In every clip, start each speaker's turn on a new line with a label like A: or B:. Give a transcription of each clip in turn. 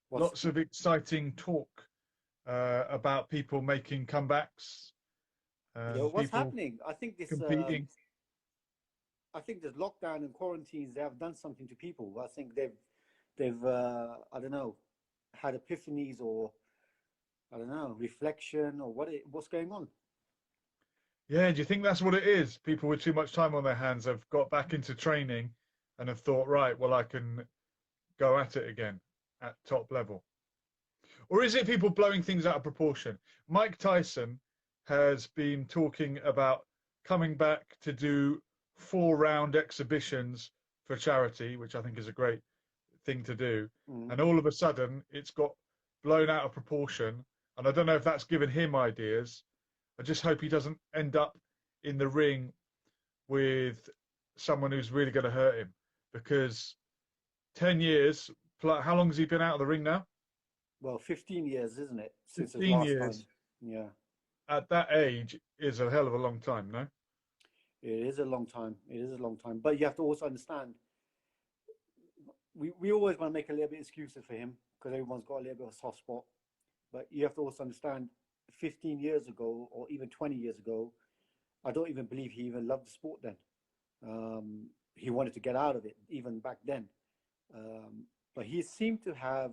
A: What's
B: Lots of exciting talk about people making comebacks and
A: what's
B: people
A: happening? I think this.
B: competing.
A: I think this lockdown and quarantines they have done something to people. I think they've I don't know had epiphanies or I don't know reflection or what's going on.
B: Yeah, do you think that's what it is? People with too much time on their hands have got back into training and have thought, right, well, I can go at it again at top level. Or is it people blowing things out of proportion? Mike Tyson has been talking about coming back to do 4 round exhibitions for charity, which I think is a great thing to do.
A: Mm.
B: And all of a sudden, it's got blown out of proportion. And I don't know if that's given him ideas. I just hope he doesn't end up in the ring with someone who's really going to hurt him because 10 years, how long has he been out of the ring now?
A: Well, 15 years, isn't it, since his
B: 15
A: last time?
B: years
A: Yeah,
B: at that age is a hell of a long time, no?
A: it is a long time. It is a long time. But you have to also understand, we always want to make a little bit of excuses for him because everyone's got a little bit of a soft spot. But you have to also understand, 15 years ago or even 20 years ago, I don't even believe he even loved the sport then. He wanted to get out of it even back then. But he seemed to have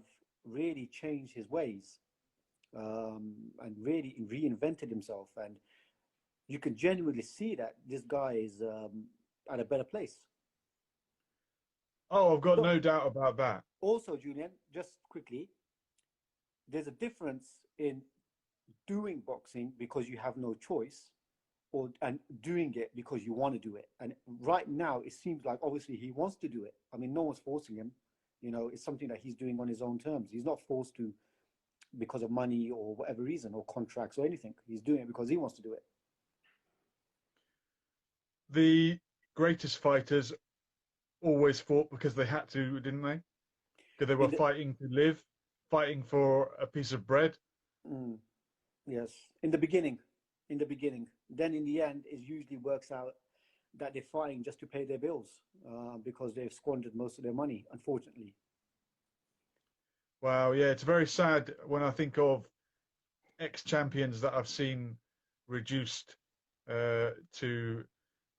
A: really changed his ways and really reinvented himself. And you can genuinely see that this guy is at a better place.
B: Oh, I've got
A: So,
B: no doubt about that.
A: also, Julian, just quickly, there's a difference in doing boxing because you have no choice or and doing it because you want to do it. And right now, it seems like obviously he wants to do it. I mean, no one's forcing him. You know, it's something that he's doing on his own terms. He's not forced to because of money or whatever reason or contracts or anything. He's doing it because he wants to do it.
B: The greatest fighters always fought because they had to, didn't they? Because they were
A: In the
B: fighting to live, fighting for a piece of bread.
A: mm, yes, in the beginning, then in the end, it usually works out that they're fighting just to pay their bills because they've squandered most of their money, unfortunately.
B: Wow, yeah, it's very sad when I think of ex-champions that I've seen reduced to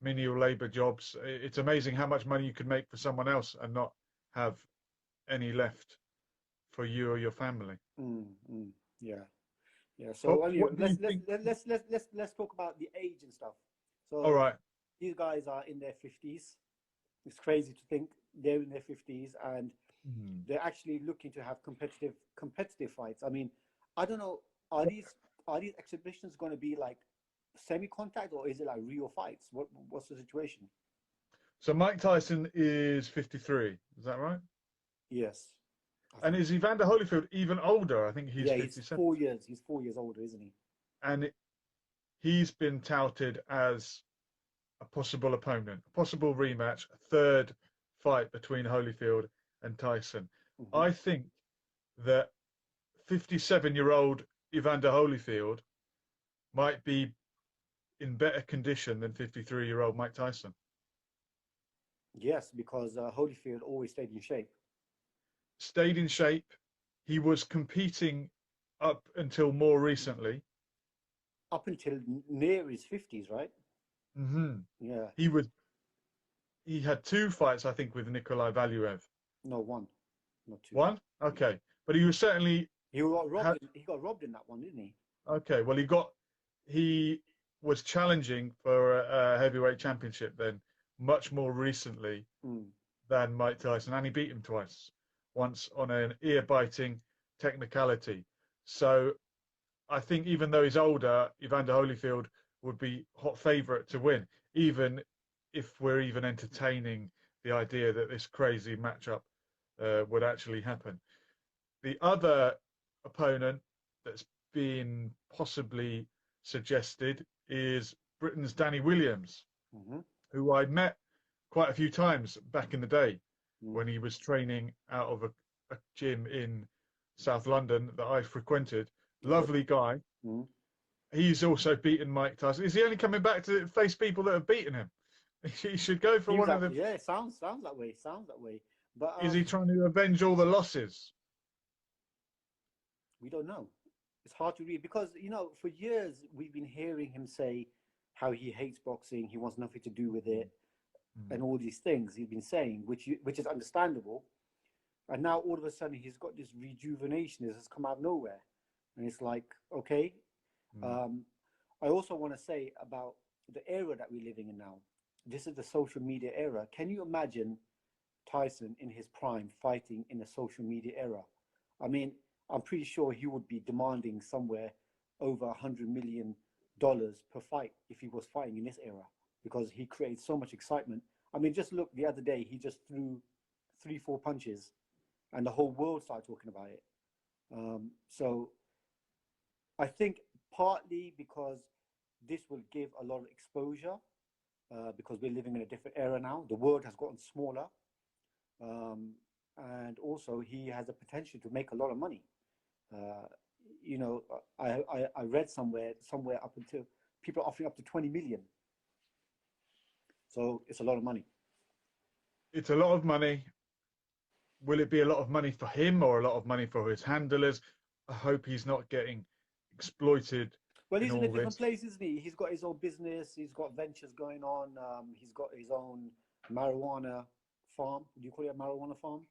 B: menial labor jobs. It's amazing how much money you could make for someone else and not have any left for you or your family.
A: Yeah, yeah. So
B: But
A: anyway,
B: what do you
A: let's
B: think?
A: let's talk about the age and stuff.
B: All
A: So
B: right.
A: these guys are in their 50s. It's crazy to think they're in their 50s and
B: Hmm.
A: they're actually looking to have competitive fights. I mean, I don't know, are these exhibitions going to be like semi-contact or is it like real fights? What's the situation?
B: So Mike Tyson is 53. Is that right?
A: Yes, I
B: And
A: think.
B: is Evander Holyfield even older? I think he's
A: Yeah, he's
B: 57.
A: 4 years. He's 4 years older, isn't he?
B: And he's been touted as a possible opponent, a possible rematch, a third fight between Holyfield and Tyson.
A: Hmm.
B: I think that 57-year-old Evander Holyfield might be in better condition than 53-year-old Mike Tyson.
A: Yes, because Holyfield always stayed in shape
B: Stayed in shape. He was competing up until more recently.
A: up until near his 50s, right?
B: Hmm.
A: Yeah,
B: He was he had 2 fights, I think, with Nikolai Valuev.
A: no, one, not two.
B: One, okay, but he was certainly
A: He got robbed.
B: had.
A: He got robbed in that one, didn't he?
B: Okay, well, he was challenging for a heavyweight championship then, much more recently
A: Mm.
B: than Mike Tyson, and he beat him twice, once on an ear-biting technicality. So I think even though he's older, Evander Holyfield would be hot favourite to win, even if we're even entertaining the idea that this crazy matchup would actually happen. The other opponent that's been possibly suggested is Britain's Danny Williams,
A: Hmm.
B: who I met quite a few times back in the day
A: Mm.
B: when he was training out of a gym in South London that I frequented.
A: Okay.
B: Lovely guy.
A: Mm.
B: He's also beaten Mike Tyson. Is he only coming back to face people that have beaten him? He should go for
A: Seems
B: one of
A: that
B: the.
A: yeah, it sounds that way. Sounds that way. But
B: Is he trying to avenge all the losses?
A: We don't know. It's hard to read because, for years we've been hearing him say how he hates boxing, he wants nothing to do with it,
B: Mm.
A: and all these things he's been saying, which is understandable. And now all of a sudden he's got this rejuvenation. This has come out of nowhere, and it's like, okay.
B: Mm.
A: Um, I also want to say about the era that we're living in now. This is the social media era. Can you imagine Tyson in his prime fighting in a social media era? I mean, I'm pretty sure he would be demanding somewhere over $100 million per fight if he was fighting in this era because he creates so much excitement. I mean, just look, the other day he just threw three, four punches, and the whole world started talking about it. So I think partly because this will give a lot of exposure because we're living in a different era now. The world has gotten smaller, um, and also he has the potential to make a lot of money. Uh, you know, I read somewhere up until people are offering up to 20 million. So it's a lot of money.
B: It's a lot of money. Will it be a lot of money for him or a lot of money for his handlers? I hope he's not getting exploited
A: Well,
B: in
A: he's in a
B: all
A: different
B: this.
A: place, isn't he? He's got his own business. He's got ventures going on. He's got his own marijuana farm. Do you call it a marijuana farm?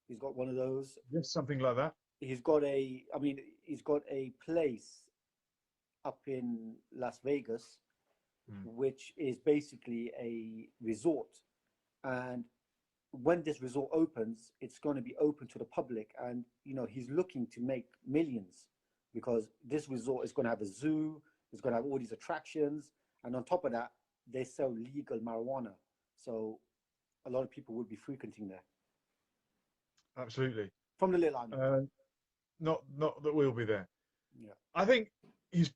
A: He's got one of those.
B: Yes, something like that.
A: He's got a place up in Las Vegas,
B: Mm.
A: which is basically a resort. And when this resort opens, it's going to be open to the public. And, he's looking to make millions because this resort is going to have a zoo, it's going to have all these attractions. And on top of that, they sell legal marijuana. So a lot of people would be frequenting there
B: Absolutely.
A: from the little I know.
B: Uh, not that we'll be there.
A: Yeah.
B: I think he's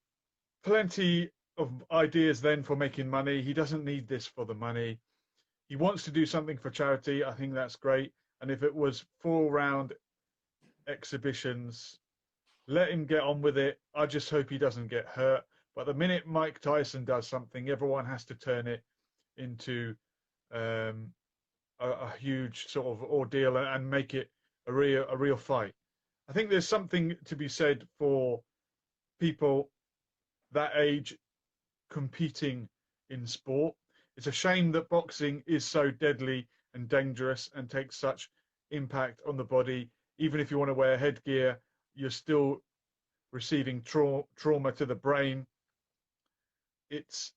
B: plenty of ideas then for making money. He doesn't need this for the money. He wants to do something for charity. I think that's great. And if it was 4 round exhibitions, let him get on with it. I just hope he doesn't get hurt. But the minute Mike Tyson does something, everyone has to turn it into um, a huge sort of ordeal and make it a real fight. I think there's something to be said for people that age competing in sport. It's a shame that boxing is so deadly and dangerous and takes such impact on the body. Even if you want to wear headgear, you're still receiving trauma to the brain. It's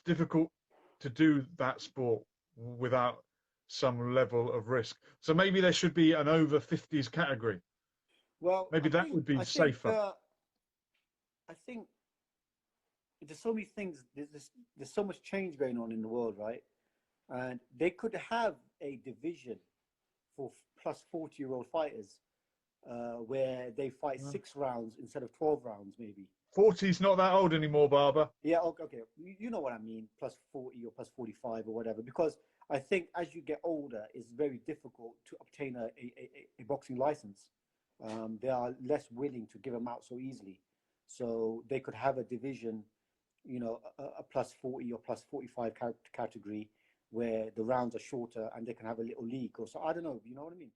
B: difficult to do that sport without some level of risk. So maybe there should be an over 50s category.
A: Well,
B: Maybe that would be safer.
A: I think there's so many things. There's so much change going on in the world, right? And they could have a division for plus 40-year-old fighters where they fight 6 rounds instead of 12 rounds, maybe.
B: 40's not that old anymore, Barber.
A: Yeah, okay, okay. You know what I mean, plus 40 or plus 45 or whatever. Because I think as you get older, it's very difficult to obtain a boxing license. They are less willing to give them out so easily. So they could have a division, a plus 40 or plus 45 category where the rounds are shorter and they can have a little league. Or so I don't know. You know what I mean?